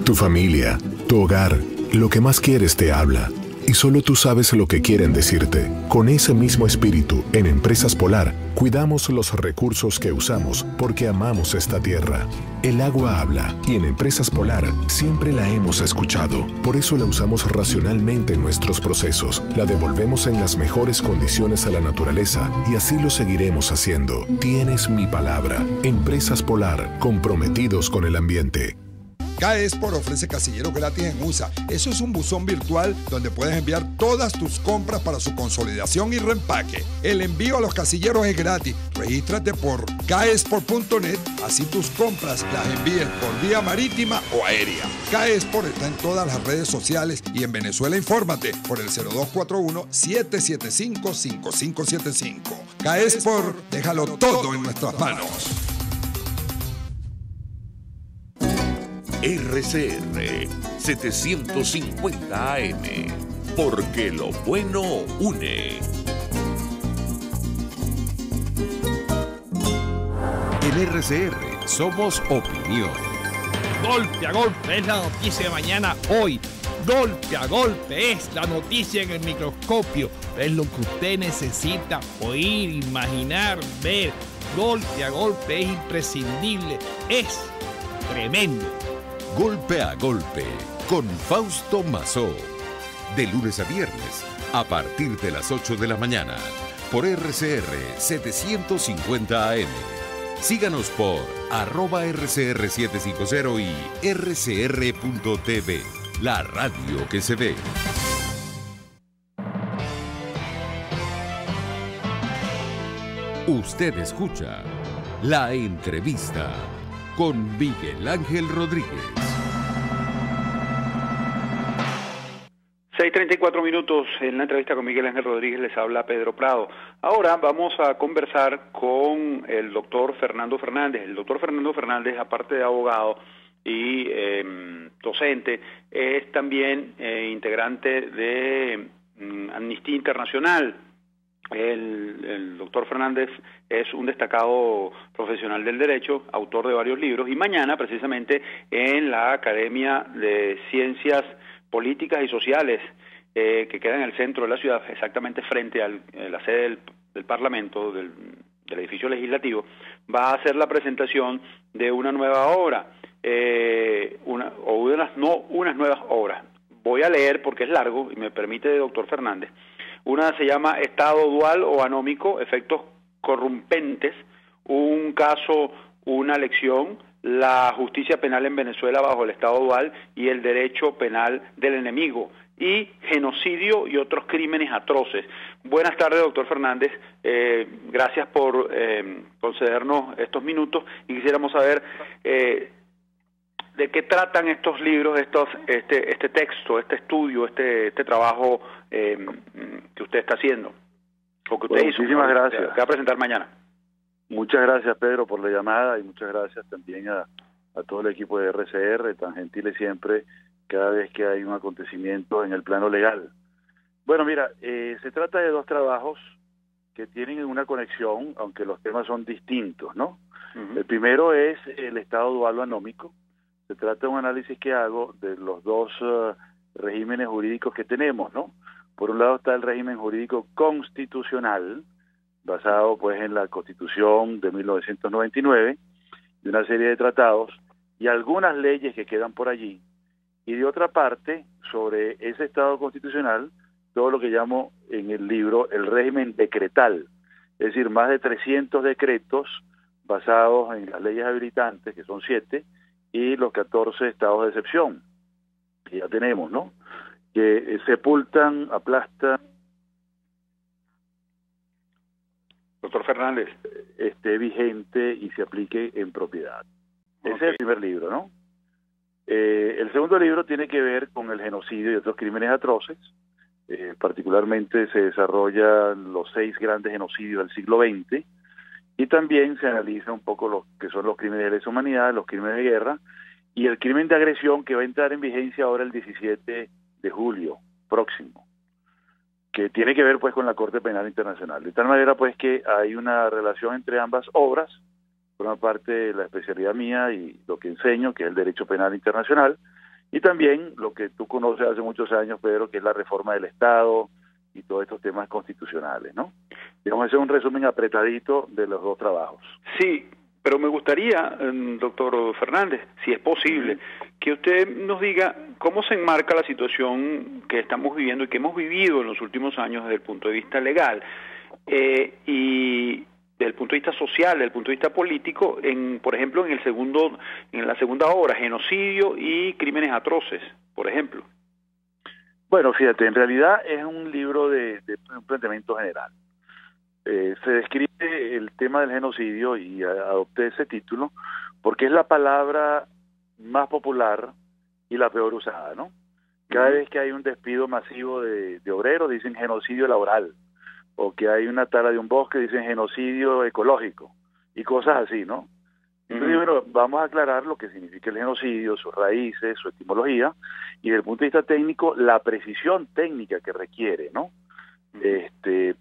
Tu familia, tu hogar, lo que más quieres te habla. Y solo tú sabes lo que quieren decirte. Con ese mismo espíritu, en Empresas Polar, cuidamos los recursos que usamos porque amamos esta tierra. El agua habla y en Empresas Polar siempre la hemos escuchado. Por eso la usamos racionalmente en nuestros procesos. La devolvemos en las mejores condiciones a la naturaleza y así lo seguiremos haciendo. Tienes mi palabra. Empresas Polar, comprometidos con el ambiente. Caespor ofrece casilleros gratis en USA. Eso es un buzón virtual donde puedes enviar todas tus compras para su consolidación y reempaque. El envío a los casilleros es gratis. Regístrate por caespor.net, así tus compras las envíes por vía marítima o aérea. Caespor está en todas las redes sociales y en Venezuela infórmate por el 0241-775-5575. Caespor, déjalo todo en nuestras manos. RCR 750 AM, porque lo bueno une. En RCR somos opinión. Golpe a golpe es la noticia de mañana hoy. Golpe a golpe es la noticia en el microscopio. Es lo que usted necesita oír, imaginar, ver. Golpe a golpe es imprescindible. Es tremendo. Golpe a golpe con Fausto Mazó. De lunes a viernes a partir de las 8 de la mañana por RCR 750 AM. Síganos por @RCR750 y rcr.tv, la radio que se ve. Usted escucha La entrevista con Miguel Ángel Rodríguez. 6:34 minutos en la entrevista con Miguel Ángel Rodríguez, les habla Pedro Prado. Ahora vamos a conversar con el doctor Fernando Fernández. El doctor Fernando Fernández, aparte de abogado y docente, es también integrante de Amnistía Internacional. El doctor Fernández es un destacado profesional del derecho, autor de varios libros, y mañana precisamente en la Academia de Ciencias Políticas y Sociales, que queda en el centro de la ciudad, exactamente frente a la sede del Parlamento, del edificio legislativo, va a hacer la presentación de una nueva obra, unas nuevas obras. Voy a leer porque es largo y me permite, doctor Fernández. Una se llama Estado Dual o Anómico, Efectos Corrompentes, un caso, una lección, la justicia penal en Venezuela bajo el Estado Dual y el derecho penal del enemigo, y genocidio y otros crímenes atroces. Buenas tardes, doctor Fernández. Gracias por concedernos estos minutos, y quisiéramos saber de qué tratan estos libros, este texto, este estudio, este trabajo que usted está haciendo, o que usted hizo. Muchísimas gracias. Que va a presentar mañana. Muchas gracias, Pedro, por la llamada, y muchas gracias también a todo el equipo de RCR, tan gentiles siempre cada vez que hay un acontecimiento en el plano legal. Bueno, mira, se trata de dos trabajos que tienen una conexión, aunque los temas son distintos, ¿no? Uh-huh. El primero es el Estado Dual o Anómico. Se trata de un análisis que hago de los dos regímenes jurídicos que tenemos, ¿no? Por un lado está el régimen jurídico constitucional, basado pues en la Constitución de 1999, de una serie de tratados y algunas leyes que quedan por allí, y de otra parte, sobre ese Estado constitucional, todo lo que llamo en el libro el régimen decretal, es decir, más de 300 decretos basados en las leyes habilitantes, que son 7, y los 14 estados de excepción, que ya tenemos, ¿no? Que sepultan, aplastan. Doctor Fernández. Esté vigente y se aplique en propiedad. Okay. Ese es el primer libro, ¿no? El segundo libro tiene que ver con el genocidio y otros crímenes atroces. Particularmente se desarrollan los 6 grandes genocidios del siglo XX, y también se analiza un poco lo que son los crímenes de lesa humanidad, los crímenes de guerra y el crimen de agresión, que va a entrar en vigencia ahora el 17 de julio próximo, que tiene que ver pues con la Corte Penal Internacional. De tal manera pues que hay una relación entre ambas obras. Por una parte la especialidad mía y lo que enseño, que es el derecho penal internacional, y también lo que tú conoces hace muchos años, Pedro, que es la reforma del Estado y todos estos temas constitucionales, ¿no? Digamos, ese es un resumen apretadito de los dos trabajos. Sí, pero me gustaría, doctor Fernández, si es posible, que usted nos diga cómo se enmarca la situación que estamos viviendo y que hemos vivido en los últimos años desde el punto de vista legal, y desde el punto de vista social, desde el punto de vista político, por ejemplo, en la segunda obra, genocidio y crímenes atroces, por ejemplo. Bueno, fíjate, en realidad es un libro de un planteamiento general. Se describe el tema del genocidio, y adopté ese título porque es la palabra más popular y la peor usada, ¿no? Cada vez que hay un despido masivo de obreros dicen genocidio laboral, o que hay una tala de un bosque dicen genocidio ecológico, y cosas así, ¿no? Entonces, bueno, vamos a aclarar lo que significa el genocidio, sus raíces, su etimología, y desde el punto de vista técnico, la precisión técnica que requiere, ¿no?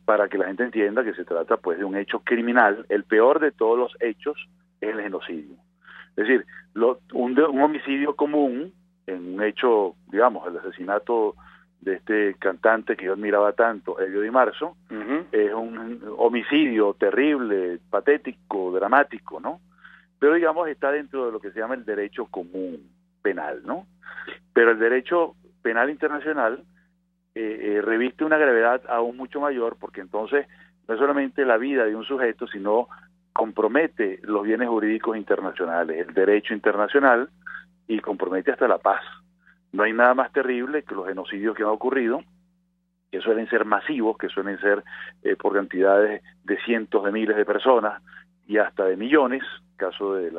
Para que la gente entienda que se trata pues de un hecho criminal. El peor de todos los hechos es el genocidio. Es decir, un homicidio común, en un hecho, digamos, el asesinato de este cantante que yo admiraba tanto, Elio Di Marzo, es un homicidio terrible, patético, dramático, ¿no? Pero, digamos, está dentro de lo que se llama el derecho común penal, ¿no? Pero el derecho penal internacional reviste una gravedad aún mucho mayor, porque entonces no es solamente la vida de un sujeto, sino compromete los bienes jurídicos internacionales, el derecho internacional, y compromete hasta la paz. No hay nada más terrible que los genocidios que han ocurrido, que suelen ser masivos, que suelen ser por cantidades de cientos de miles de personas, y hasta de millones, caso de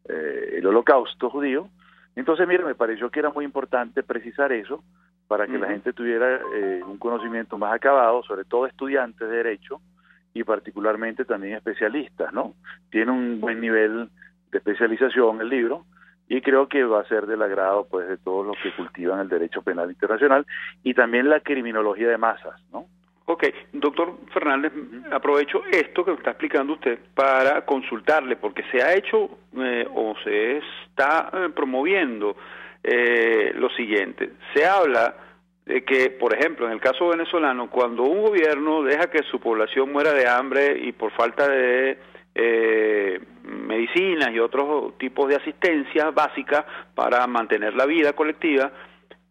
el Holocausto judío. Entonces, mira, me pareció que era muy importante precisar eso para que la gente tuviera un conocimiento más acabado, sobre todo estudiantes de Derecho y particularmente también especialistas, ¿no? Tiene un buen nivel de especialización el libro y creo que va a ser del agrado, pues, de todos los que cultivan el derecho penal internacional y también la criminología de masas, ¿no? Ok, doctor Fernández, aprovecho esto que está explicando usted para consultarle, porque se ha hecho o se está promoviendo lo siguiente. Se habla de que, por ejemplo, en el caso venezolano, cuando un gobierno deja que su población muera de hambre y por falta de medicinas y otros tipos de asistencia básica para mantener la vida colectiva,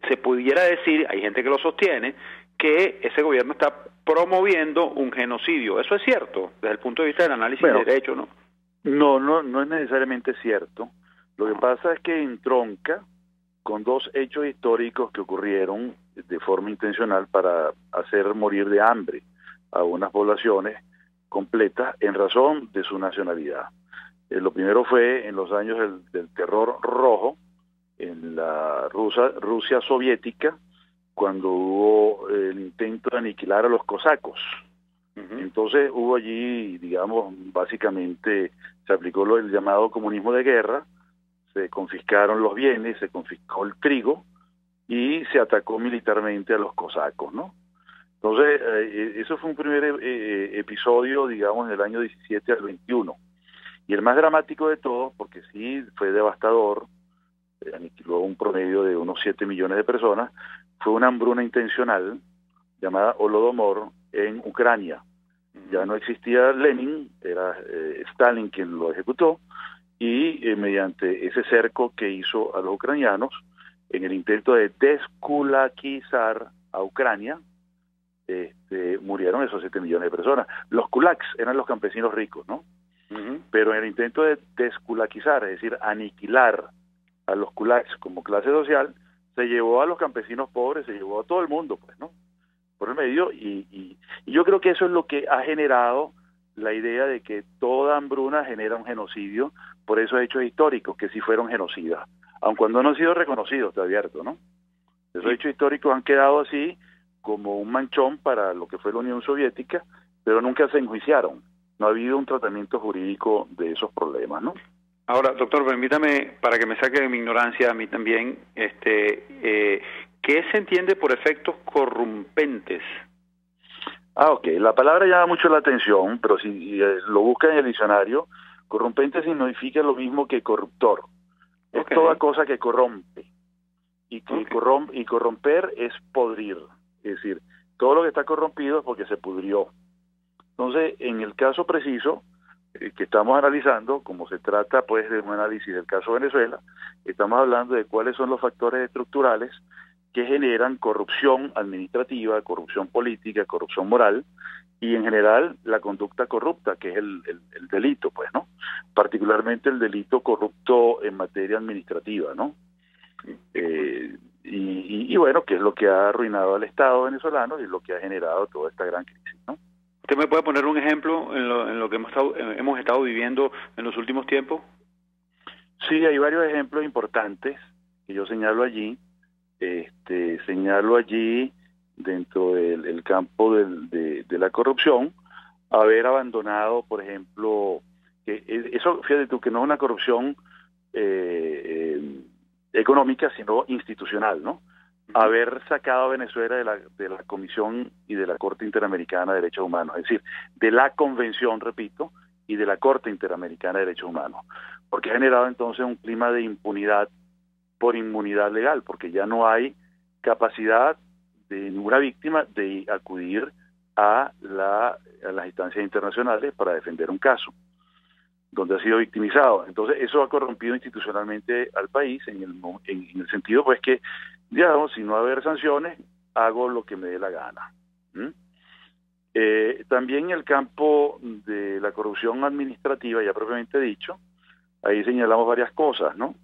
se pudiera decir, hay gente que lo sostiene, que ese gobierno está promoviendo un genocidio. ¿Eso es cierto desde el punto de vista del análisis de derecho, no? No es necesariamente cierto. Lo que pasa es que entronca con dos hechos históricos que ocurrieron de forma intencional para hacer morir de hambre a unas poblaciones completas en razón de su nacionalidad. Lo primero fue en los años del terror rojo, en la Rusia soviética, cuando hubo el intento de aniquilar a los cosacos. Entonces hubo allí, digamos, básicamente se aplicó el llamado comunismo de guerra, se confiscaron los bienes, se confiscó el trigo y se atacó militarmente a los cosacos, ¿no? Entonces, eso fue un primer episodio, digamos, del año 17 al 21. Y el más dramático de todos, porque sí fue devastador, aniquiló un promedio de unos 7 millones de personas, fue una hambruna intencional llamada Holodomor en Ucrania. Ya no existía Lenin, era Stalin quien lo ejecutó, y mediante ese cerco que hizo a los ucranianos, en el intento de deskulakizar a Ucrania, murieron esos 7 millones de personas. Los kulaks eran los campesinos ricos, ¿no? Pero en el intento de deskulakizar, es decir, aniquilar a los kulaks como clase social, se llevó a los campesinos pobres, se llevó a todo el mundo, pues, ¿no? Por el medio, y yo creo que eso es lo que ha generado la idea de que toda hambruna genera un genocidio por esos hechos históricos, que sí fueron genocidas, aun cuando no han sido reconocidos, te advierto, ¿no? Esos hechos históricos han quedado así como un manchón para lo que fue la Unión Soviética, pero nunca se enjuiciaron. No ha habido un tratamiento jurídico de esos problemas, ¿no? Ahora, doctor, permítame, para que me saque de mi ignorancia a mí también, ¿qué se entiende por efectos corrompentes? Ok, la palabra llama mucho la atención, pero si lo busca en el diccionario, corrompente significa lo mismo que corruptor. Es toda cosa que corrompe. Y corromper es podrir. Es decir, todo lo que está corrompido es porque se pudrió. Entonces, en el caso preciso que estamos analizando, como se trata pues de un análisis del caso Venezuela, estamos hablando de cuáles son los factores estructurales que generan corrupción administrativa, corrupción política, corrupción moral, y en general la conducta corrupta, que es el delito, pues, ¿no? Particularmente el delito corrupto en materia administrativa, ¿no? Y bueno, que es lo que ha arruinado al Estado venezolano y lo que ha generado toda esta gran crisis, ¿no? ¿Usted me puede poner un ejemplo en lo que hemos estado viviendo en los últimos tiempos? Sí, hay varios ejemplos importantes que yo señalo allí. Señalo allí dentro del campo de la corrupción, haber abandonado, por ejemplo, que eso, fíjate tú, que no es una corrupción económica, sino institucional, ¿no? Haber sacado a Venezuela de la Comisión y de la Corte Interamericana de Derechos Humanos, es decir, de la Convención, repito, y de la Corte Interamericana de Derechos Humanos, porque ha generado entonces un clima de impunidad por inmunidad legal, porque ya no hay capacidad de ninguna víctima de acudir a las instancias internacionales para defender un caso donde ha sido victimizado. Entonces eso ha corrompido institucionalmente al país en el sentido pues que, digamos, si no va a haber sanciones, hago lo que me dé la gana. También en el campo de la corrupción administrativa, ya propiamente dicho, ahí señalamos varias cosas, ¿no?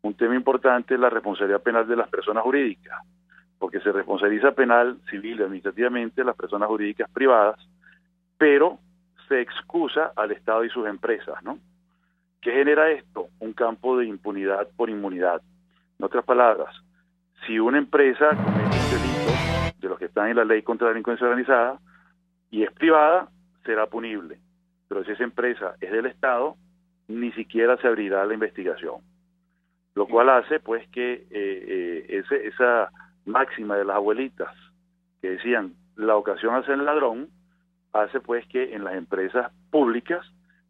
Un tema importante es la responsabilidad penal de las personas jurídicas, porque se responsabiliza penal, civil y administrativamente las personas jurídicas privadas, pero se excusa al Estado y sus empresas, ¿no? ¿Qué genera esto? Un campo de impunidad por inmunidad. En otras palabras, si una empresa comete un delito de los que están en la ley contra la delincuencia organizada y es privada, será punible. Pero si esa empresa es del Estado, ni siquiera se abrirá la investigación. Lo cual hace pues que esa máxima de las abuelitas que decían la ocasión hace el ladrón, hace pues que en las empresas públicas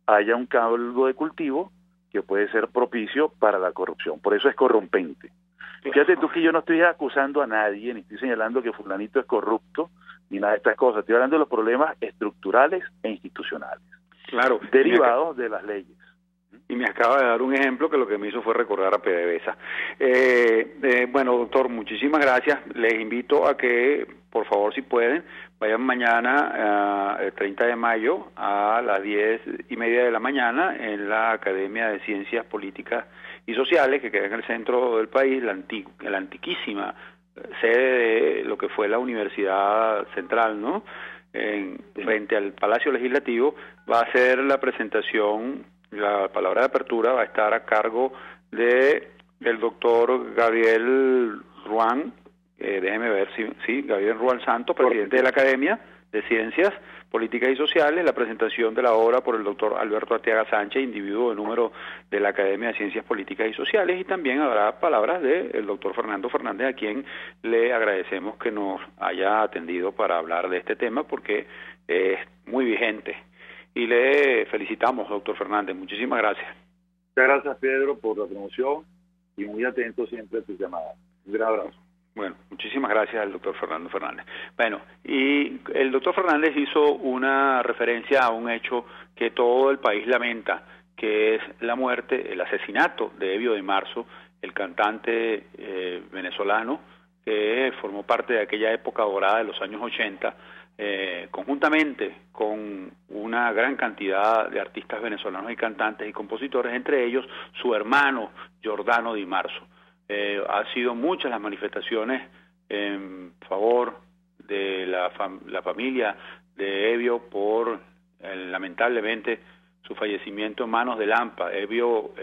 haya un caldo de cultivo que puede ser propicio para la corrupción. Por eso es corrompente. Fíjate tú que yo no estoy acusando a nadie, ni estoy señalando que fulanito es corrupto, ni nada de estas cosas. Estoy hablando de los problemas estructurales e institucionales, claro, derivados de las leyes. Y me acaba de dar un ejemplo que lo que me hizo fue recordar a PDVSA. Bueno, doctor, muchísimas gracias. Les invito a que, por favor, si pueden, vayan mañana, el 30 de mayo, a las 10:30 de la mañana, en la Academia de Ciencias Políticas y Sociales, que queda en el centro del país, la antiquísima sede de lo que fue la Universidad Central, ¿no? Frente al Palacio Legislativo, va a ser la presentación. La palabra de apertura va a estar a cargo de el doctor Gabriel Ruán, déjeme ver si Gabriel Ruán Santos, presidente de la Academia de Ciencias Políticas y Sociales, la presentación de la obra por el doctor Alberto Arteaga Sánchez, individuo de número de la Academia de Ciencias Políticas y Sociales, y también habrá palabras del doctor Fernando Fernández, a quien le agradecemos que nos haya atendido para hablar de este tema, porque es muy vigente. Y le felicitamos, doctor Fernández. Muchísimas gracias. Muchas gracias, Pedro, por la promoción y muy atento siempre a tus llamadas. Un gran abrazo. Bueno, muchísimas gracias al doctor Fernando Fernández. Bueno, y el doctor Fernández hizo una referencia a un hecho que todo el país lamenta, que es la muerte, el asesinato de Evio de Marzo, el cantante venezolano, que formó parte de aquella época dorada de los años 80, conjuntamente con una gran cantidad de artistas venezolanos y cantantes y compositores, entre ellos su hermano Giordano Di Marzo. Ha sido muchas las manifestaciones en favor de la familia de Evio por lamentablemente su fallecimiento en manos de Lampa. Evio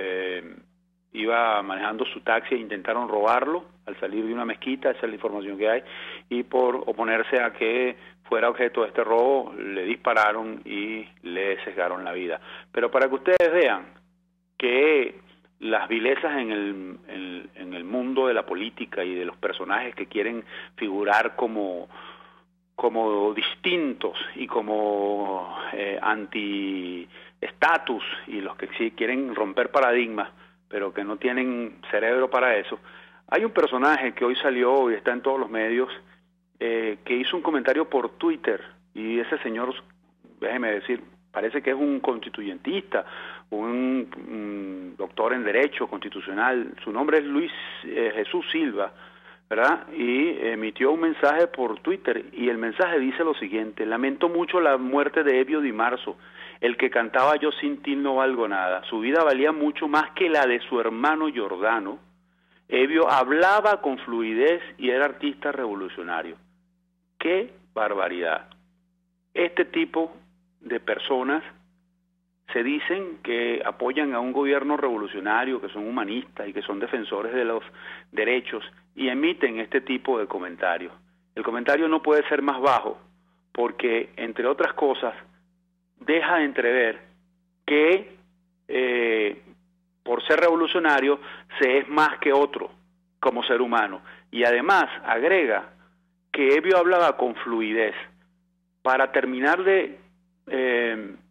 iba manejando su taxi e intentaron robarlo al salir de una mezquita, esa es la información que hay, y por oponerse a que fuera objeto de este robo, le dispararon y le sesgaron la vida. Pero para que ustedes vean que las vilezas en el mundo de la política y de los personajes que quieren figurar como distintos y como anti-estatus, y los que sí quieren romper paradigmas, pero que no tienen cerebro para eso. Hay un personaje que hoy salió y está en todos los medios, que hizo un comentario por Twitter, y ese señor, déjeme decir, parece que es un constituyentista, un doctor en Derecho Constitucional. Su nombre es Luis Jesús Silva, ¿verdad? Y emitió un mensaje por Twitter, y el mensaje dice lo siguiente: lamento mucho la muerte de Evio Di Marzo, el que cantaba Yo sin ti no valgo nada. Su vida valía mucho más que la de su hermano Giordano. Evio hablaba con fluidez y era artista revolucionario. ¡Qué barbaridad! Este tipo de personas se dicen que apoyan a un gobierno revolucionario, que son humanistas y que son defensores de los derechos, y emiten este tipo de comentarios. El comentario no puede ser más bajo porque, entre otras cosas, deja de entrever que por ser revolucionario se es más que otro como ser humano, y además agrega que Evio hablaba con fluidez para terminar de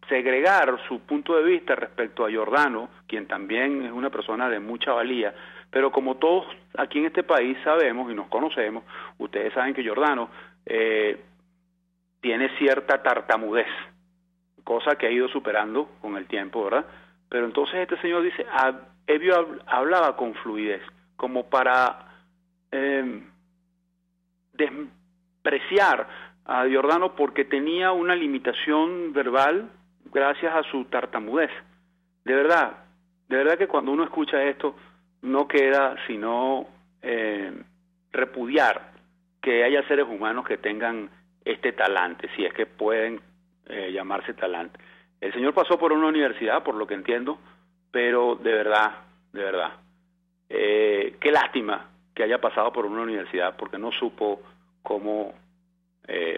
segregar su punto de vista respecto a Giordano, quien también es una persona de mucha valía, pero como todos aquí en este país sabemos y nos conocemos, ustedes saben que Giordano tiene cierta tartamudez, cosa que ha ido superando con el tiempo, ¿verdad? Pero entonces este señor dice, Evio hablaba con fluidez, como para despreciar a Giordano porque tenía una limitación verbal gracias a su tartamudez. De verdad que cuando uno escucha esto no queda sino repudiar que haya seres humanos que tengan este talante, si es que pueden llamarse talante. El señor pasó por una universidad, por lo que entiendo, pero de verdad, qué lástima que haya pasado por una universidad, porque no supo cómo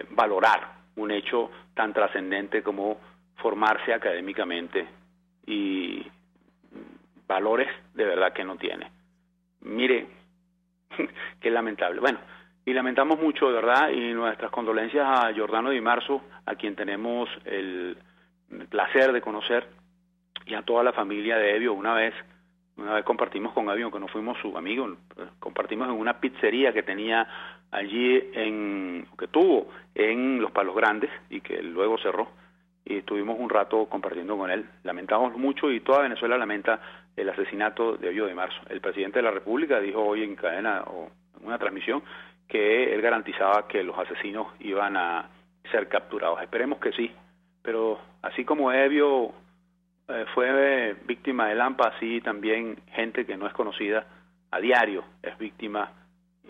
valorar un hecho tan trascendente como formarse académicamente, y valores de verdad que no tiene. Mire, qué lamentable. Bueno, y lamentamos mucho, de verdad, y nuestras condolencias a Giordano Di Marzo, a quien tenemos el placer de conocer, y a toda la familia de Evio. Una vez compartimos con Evio, aunque no fuimos su amigo, compartimos en una pizzería que tenía allí, que tuvo en Los Palos Grandes y que luego cerró, y estuvimos un rato compartiendo con él. Lamentamos mucho, y toda Venezuela lamenta el asesinato de Evio Di Marzo. El presidente de la República dijo hoy en cadena o en una transmisión que él garantizaba que los asesinos iban a ser capturados. Esperemos que sí, pero así como Evio fue víctima de Lampa, así también gente que no es conocida a diario es víctima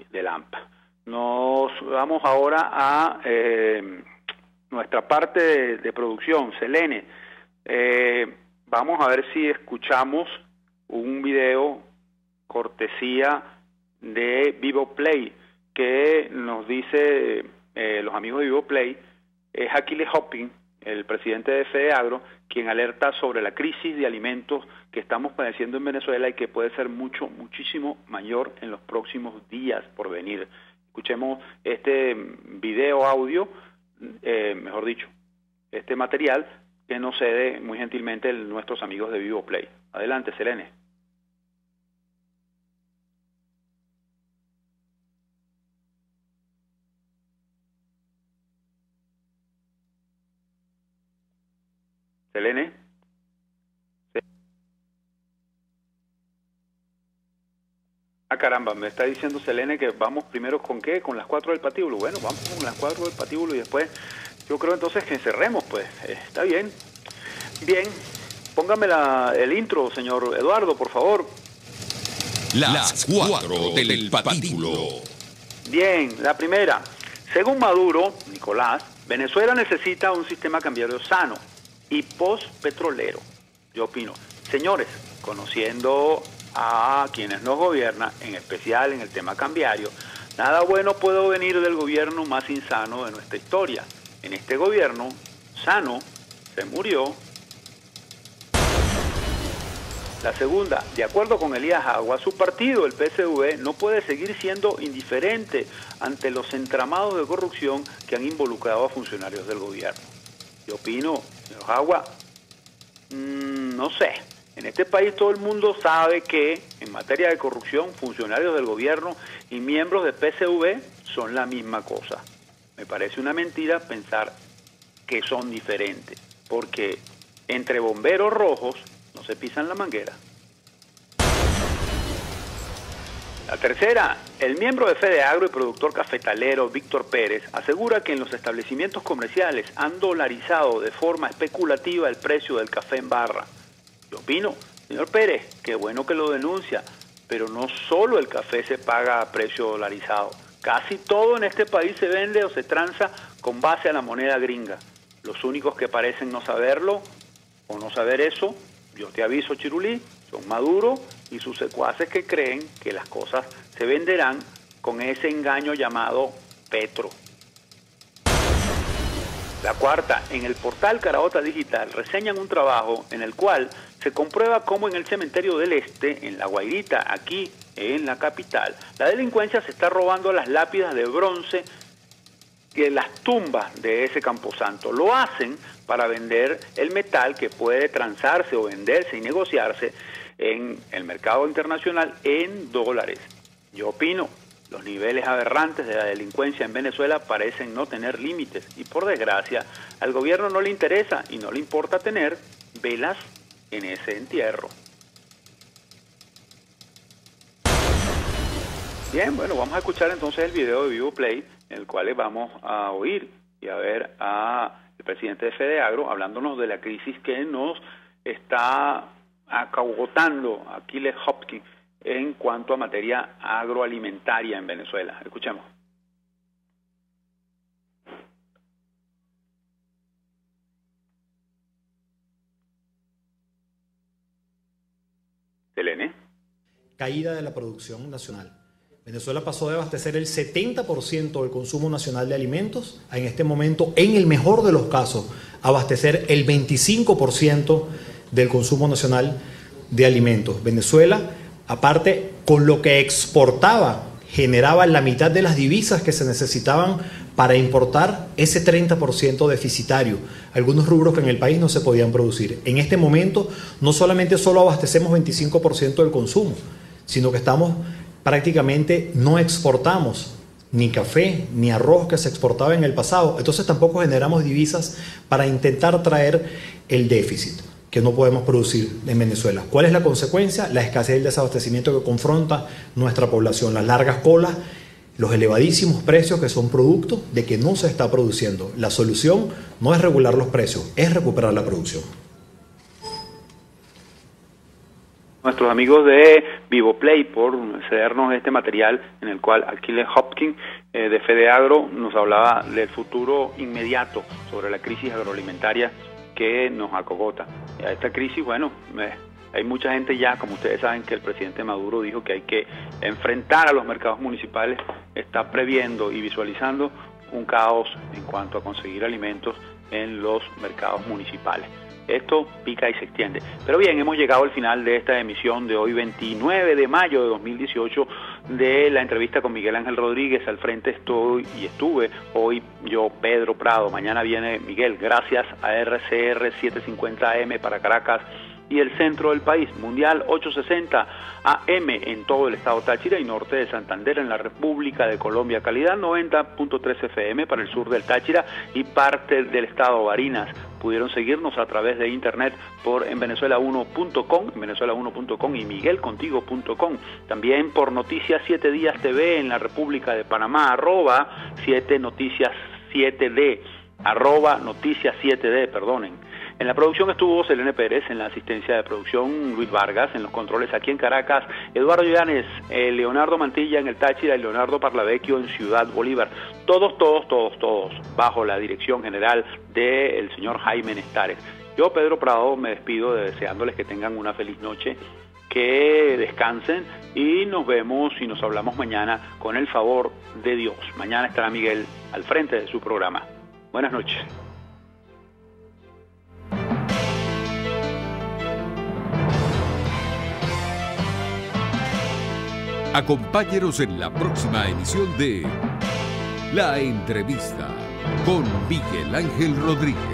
de Lampa. Nos vamos ahora a nuestra parte de producción, Selene. Vamos a ver si escuchamos un video cortesía de Vivo Play, que nos dice los amigos de Vivo Play, es Aquiles Hopping, el presidente de FEDEAGRO, quien alerta sobre la crisis de alimentos que estamos padeciendo en Venezuela y que puede ser muchísimo mayor en los próximos días por venir. Escuchemos este video audio, mejor dicho, este material que nos cede muy gentilmente nuestros amigos de Vivo Play. Adelante, Selene. Selene. Ah, caramba, me está diciendo Selene que vamos primero con ¿qué? Con las 4 del patíbulo. Bueno, vamos con las 4 del patíbulo y después yo creo entonces que cerremos, pues. Está bien. Bien, póngame el intro, señor Eduardo, por favor. Las 4 del patíbulo. Bien, la primera. Según Maduro, Nicolás, Venezuela necesita un sistema cambiario sano y post-petrolero. Yo opino, señores, conociendo a quienes nos gobiernan, en especial en el tema cambiario, nada bueno puede venir del gobierno más insano de nuestra historia. En este gobierno sano se murió. La segunda, de acuerdo con Elías Agua, su partido, el PSV, no puede seguir siendo indiferente ante los entramados de corrupción que han involucrado a funcionarios del gobierno. Yo opino, señor Agua, no sé, en este país todo el mundo sabe que en materia de corrupción, funcionarios del gobierno y miembros de PSV son la misma cosa. Me parece una mentira pensar que son diferentes, porque entre bomberos rojos no se pisan la manguera. La tercera, el miembro de FEDEAGRO y productor cafetalero Víctor Pérez asegura que en los establecimientos comerciales han dolarizado de forma especulativa el precio del café en barra. Yo opino, señor Pérez, qué bueno que lo denuncia, pero no solo el café se paga a precio dolarizado. Casi todo en este país se vende o se transa con base a la moneda gringa. Los únicos que parecen no saberlo o no saber eso, yo te aviso, Chirulí, son Maduro y sus secuaces que creen que las cosas se venderán con ese engaño llamado Petro. La cuarta, en el portal Caraota Digital reseñan un trabajo en el cual se comprueba cómo en el cementerio del Este, en La Guairita, aquí en la capital, la delincuencia se está robando las lápidas de bronce de las tumbas de ese camposanto. Lo hacen para vender el metal que puede transarse o venderse y negociarse en el mercado internacional en dólares. Yo opino, los niveles aberrantes de la delincuencia en Venezuela parecen no tener límites y por desgracia al gobierno no le interesa y no le importa tener velas en ese entierro. Bien, bueno, vamos a escuchar entonces el video de Vivo Play en el cual vamos a oír y a ver al presidente de FEDEAGRO hablándonos de la crisis que nos está acogotando Aquiles Hopping en cuanto a materia agroalimentaria en Venezuela. Escuchemos. Belén. Caída de la producción nacional. Venezuela pasó de abastecer el 70% del consumo nacional de alimentos a en este momento, en el mejor de los casos, abastecer el 25% del consumo nacional de alimentos. Venezuela, aparte, con lo que exportaba, generaba la mitad de las divisas que se necesitaban para importar ese 30% deficitario. Algunos rubros que en el país no se podían producir. En este momento, no solamente solo abastecemos 25% del consumo, sino que prácticamente no exportamos ni café, ni arroz que se exportaba en el pasado. Entonces tampoco generamos divisas para intentar traer el déficit que no podemos producir en Venezuela. ¿Cuál es la consecuencia? La escasez y el desabastecimiento que confronta nuestra población, las largas colas, los elevadísimos precios que son producto de que no se está produciendo. La solución no es regular los precios, es recuperar la producción. Nuestros amigos de VivoPlay por cedernos este material en el cual Aquiles Hopkins de FedeAgro nos hablaba del futuro inmediato sobre la crisis agroalimentaria que nos acogota. A esta crisis, bueno, hay mucha gente ya, como ustedes saben, que el presidente Maduro dijo que hay que enfrentar a los mercados municipales, está previendo y visualizando un caos en cuanto a conseguir alimentos en los mercados municipales. Esto pica y se extiende. Pero bien, hemos llegado al final de esta emisión de hoy, 29 de mayo de 2018, de la entrevista con Miguel Ángel Rodríguez. Al frente estuve hoy yo, Pedro Prado. Mañana viene Miguel, gracias a RCR 750 AM para Caracas y el centro del país, Mundial 860 AM en todo el estado Táchira y norte de Santander en la República de Colombia, calidad 90.3 FM para el sur del Táchira y parte del estado Barinas. Pudieron seguirnos a través de internet en venezuela1.com, venezuela1.com y miguelcontigo.com. También por Noticias 7 Días TV en la República de Panamá, @7noticias7d, @noticias7d, perdonen. En la producción estuvo Selene Pérez, en la asistencia de producción Luis Vargas, en los controles aquí en Caracas, Eduardo Llanes, Leonardo Mantilla en el Táchira y Leonardo Parlavecchio en Ciudad Bolívar. Todos bajo la dirección general del señor Jaime Nestares. Yo, Pedro Prado, me despido deseándoles que tengan una feliz noche, que descansen y nos vemos y nos hablamos mañana con el favor de Dios. Mañana estará Miguel al frente de su programa. Buenas noches. Acompáñenos en la próxima emisión de La Entrevista con Miguel Ángel Rodríguez.